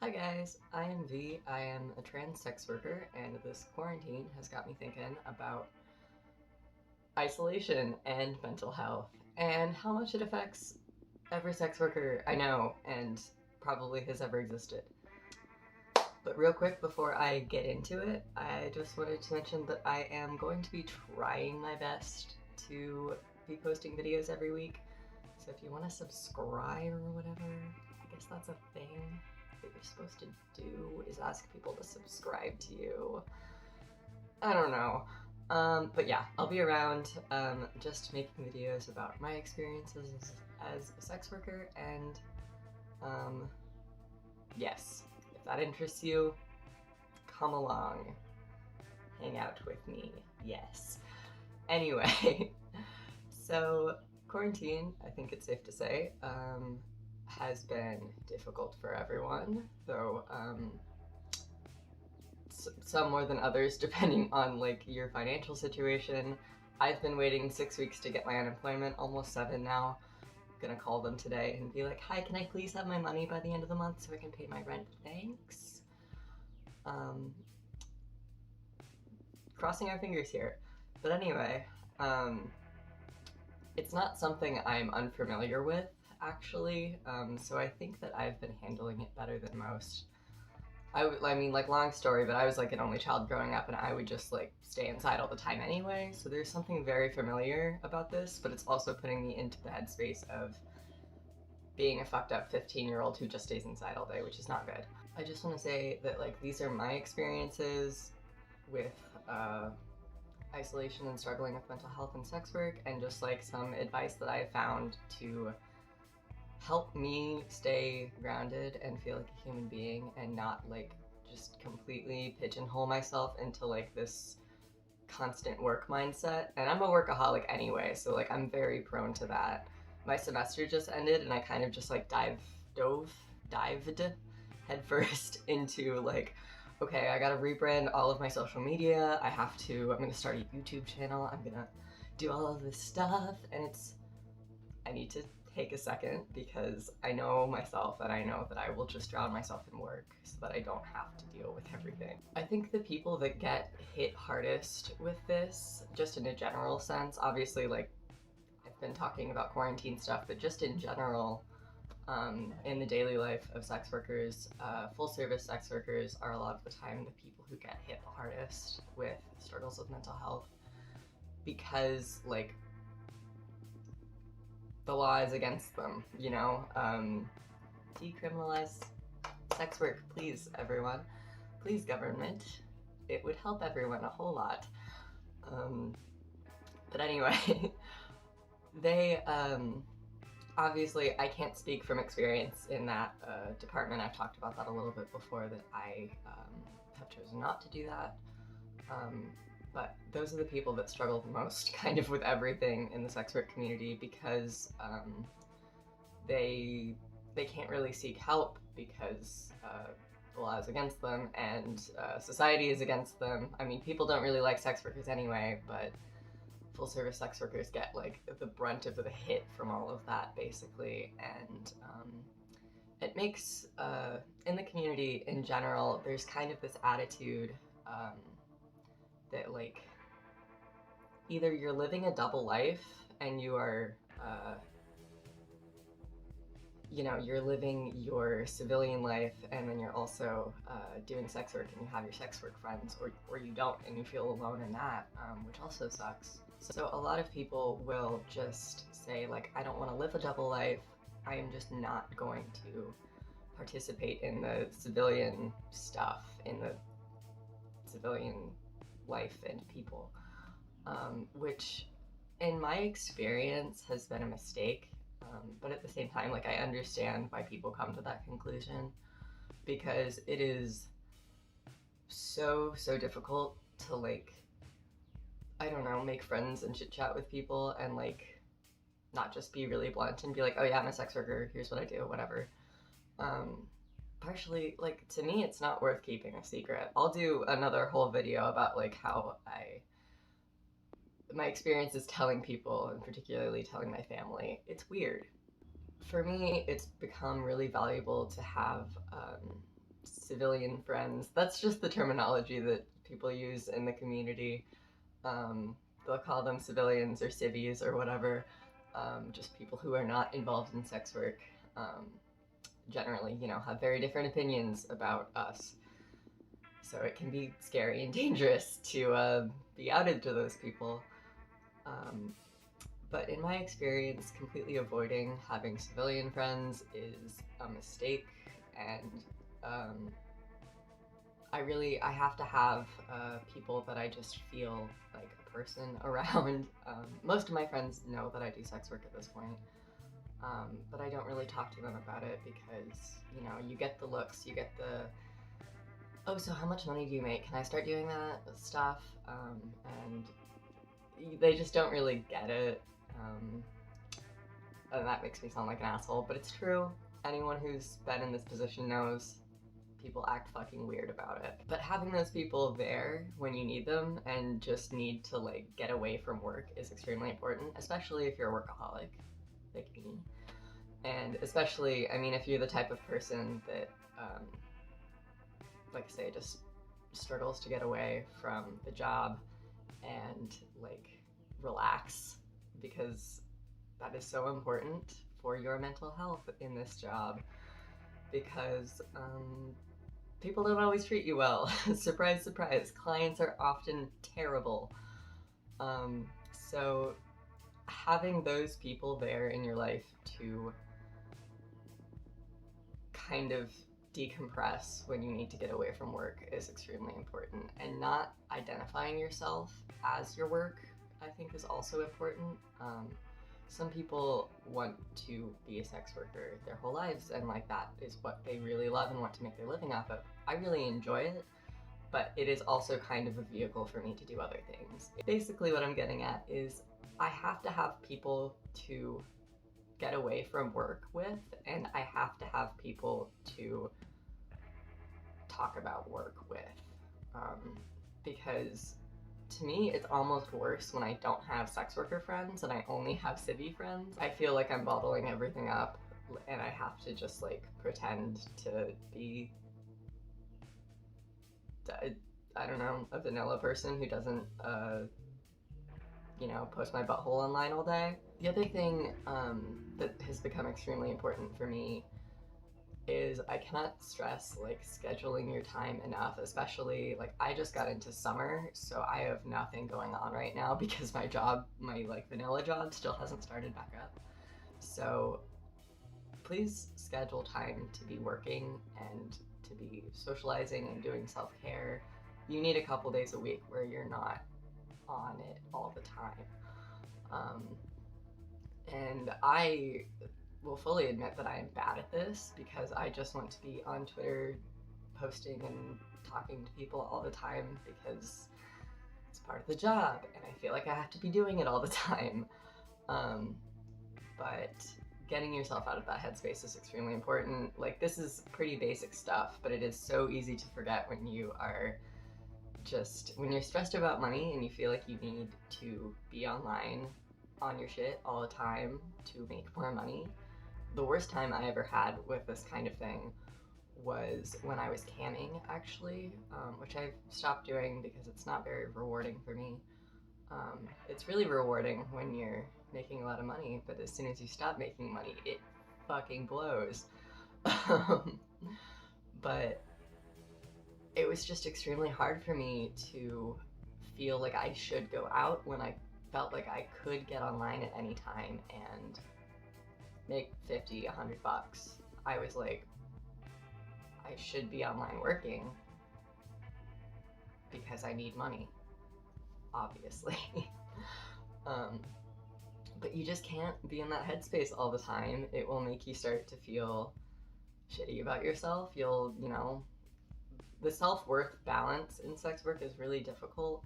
Hi guys, I am V. I am a trans sex worker, and this quarantine has got me thinking about isolation and mental health, and how much it affects every sex worker I know and probably has ever existed. But real quick, before I get into it, I just wanted to mention that I am going to be trying my best to be posting videos every week. So if you want to subscribe or whatever, I guess that's a thing that you're supposed to do, is ask people to subscribe to you. I don't know. But yeah, I'll be around just making videos about my experiences as a sex worker, and yes, if that interests you, come along, hang out with me, yes. Anyway, so quarantine, I think it's safe to say, has been difficult for everyone, though some more than others depending on like your financial situation. I've been waiting 6 weeks to get my unemployment, almost 7 now. I'm gonna call them today and be like, hi, can I please have my money by the end of the month so I can pay my rent? Thanks. Crossing our fingers here. But anyway, it's not something I'm unfamiliar with, actually, so I think that I've been handling it better than most. I mean, like, long story, but I was like an only child growing up, and I would just like stay inside all the time anyway, so there's something very familiar about this, but it's also putting me into the headspace of being a fucked up 15-year-old who just stays inside all day, which is not good. I just want to say that, like, these are my experiences with isolation and struggling with mental health and sex work, and just like some advice that I found to help me stay grounded and feel like a human being and not like just completely pigeonhole myself into like this constant work mindset. And I'm a workaholic anyway, so like I'm very prone to that. My semester just ended and I kind of just like dived headfirst into like, okay, I gotta rebrand all of my social media. I'm gonna start a YouTube channel. I'm gonna do all of this stuff, and I need to take a second because I know myself and I know that I will just drown myself in work so that I don't have to deal with everything. I think the people that get hit hardest with this, just in a general sense, obviously, like, I've been talking about quarantine stuff, but just in general, in the daily life of sex workers, full service sex workers are a lot of the time the people who get hit the hardest with struggles with mental health, because like the law is against them, you know? Decriminalize sex work, please, everyone. Please, government. It would help everyone a whole lot. But anyway, they, obviously, I can't speak from experience in that department. I've talked about that a little bit before, that I have chosen not to do that. But those are the people that struggle the most kind of with everything in the sex work community, because they can't really seek help because the law is against them, and society is against them. I mean, people don't really like sex workers anyway, but full service sex workers get like the brunt of the hit from all of that, basically. And it makes, in the community in general, there's kind of this attitude that like either you're living a double life and you are you're living your civilian life and then you're also doing sex work, and you have your sex work friends, or you don't and you feel alone in that, which also sucks. So a lot of people will just say like, I don't want to live a double life, I am just not going to participate in the civilian stuff, in the civilian life and people, which in my experience has been a mistake. But at the same time, like, I understand why people come to that conclusion, because it is so difficult to like, I don't know, make friends and chit chat with people and like not just be really blunt and be like, oh yeah, I'm a sex worker, here's what I do, whatever. Partially, like, to me, it's not worth keeping a secret. I'll do another whole video about like how my experience is telling people, and particularly telling my family. It's weird. For me, it's become really valuable to have civilian friends. That's just the terminology that people use in the community. They'll call them civilians or civvies or whatever. Just people who are not involved in sex work. Generally, have very different opinions about us. So it can be scary and dangerous to be outed to those people. But in my experience, completely avoiding having civilian friends is a mistake, and I have to have people that I just feel like a person around. Most of my friends know that I do sex work at this point, but I don't really talk to them about it because, you get the looks, you get the, oh, so how much money do you make? Can I start doing that stuff? And they just don't really get it. And that makes me sound like an asshole, but it's true. Anyone who's been in this position knows people act fucking weird about it. But having those people there when you need them and just need to get away from work is extremely important, especially if you're a workaholic like me. And especially, if you're the type of person that, like I say, just struggles to get away from the job and relax, because that is so important for your mental health in this job, because people don't always treat you well. Surprise, surprise, clients are often terrible. So having those people there in your life to kind of decompress when you need to get away from work is extremely important. And not identifying yourself as your work, I think, is also important. Some people want to be a sex worker their whole lives, and that is what they really love and want to make their living off of. I really enjoy it, but it is also kind of a vehicle for me to do other things. Basically what I'm getting at is I have to have people to get away from work with, and I have to have people to talk about work with, because to me it's almost worse when I don't have sex worker friends and I only have civvy friends. I feel like I'm bottling everything up and I have to just pretend to be, I don't know, a vanilla person who doesn't post my butthole online all day. The other thing that has become extremely important for me is I cannot stress scheduling your time enough, especially I just got into summer, so I have nothing going on right now because my job, my vanilla job, still hasn't started back up. So please schedule time to be working and to be socializing and doing self-care. You need a couple days a week where you're not on it all the time. And I will fully admit that I am bad at this because I just want to be on Twitter posting and talking to people all the time because it's part of the job and I feel like I have to be doing it all the time. But getting yourself out of that headspace is extremely important. This is pretty basic stuff, but it is so easy to forget when you are when you're stressed about money and you feel like you need to be online on your shit all the time to make more money. The worst time I ever had with this kind of thing was when I was camming, actually, which I've stopped doing because it's not very rewarding for me. It's really rewarding when you're making a lot of money, but as soon as you stop making money, it fucking blows. But it was just extremely hard for me to feel like I should go out when I felt like I could get online at any time and make $50, $100. I was like, I should be online working because I need money, obviously. But you just can't be in that headspace all the time. It will make you start to feel shitty about yourself. You'll, the self-worth balance in sex work is really difficult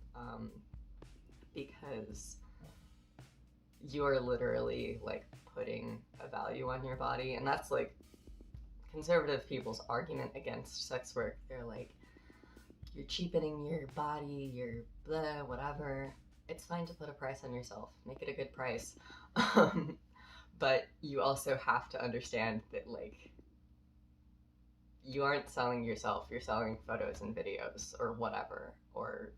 because you're literally putting a value on your body, and that's conservative people's argument against sex work. They're like, you're cheapening your body, you're blah, whatever. It's fine to put a price on yourself, make it a good price. But you also have to understand that you aren't selling yourself, you're selling photos and videos or whatever, or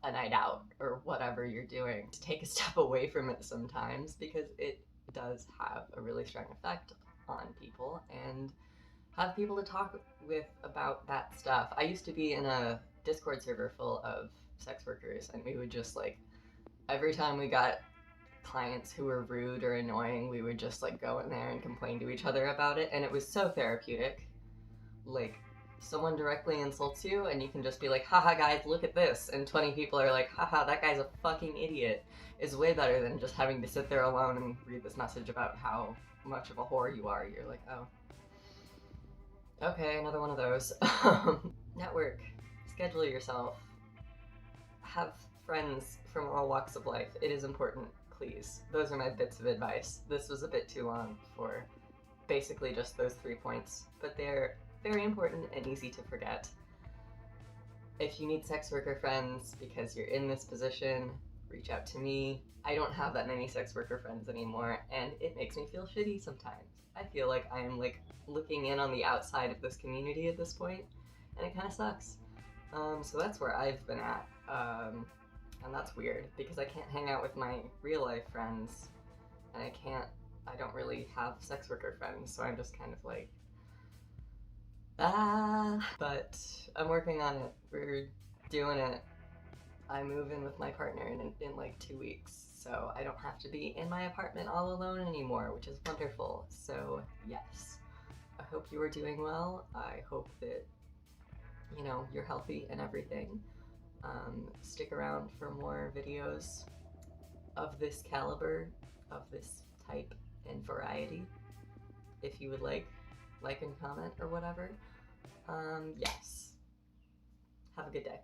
a night out or whatever you're doing. To take a step away from it sometimes, because it does have a really strong effect on people, and have people to talk with about that stuff. I used to be in a Discord server full of sex workers, and we would just like, every time we got clients who were rude or annoying, we would just like go in there and complain to each other about it, and it was so therapeutic. Like, someone directly insults you and you can just be like, haha guys, look at this, and 20 people are like, haha, that guy's a fucking idiot, is way better than just having to sit there alone and read this message about how much of a whore you are. You're like, oh, okay, another one of those. Network, schedule yourself, have friends from all walks of life. It is important, please. Those are my bits of advice. This was a bit too long for basically just those 3 points, but they're very important and easy to forget. If you need sex worker friends because you're in this position, reach out to me. I don't have that many sex worker friends anymore, and it makes me feel shitty sometimes. I feel like I'm like looking in on the outside of this community at this point, and it kind of sucks. So that's where I've been at, and that's weird because I can't hang out with my real life friends, and I don't really have sex worker friends, so I'm just kind of like, but I'm working on it. We're doing it. I move in with my partner in like 2 weeks, so I don't have to be in my apartment all alone anymore, which is wonderful. So yes, I hope you are doing well. I hope that, you know, you're healthy and everything. Stick around for more videos of this caliber, of this type and variety, if you would like and comment or whatever. Yes. Have a good day.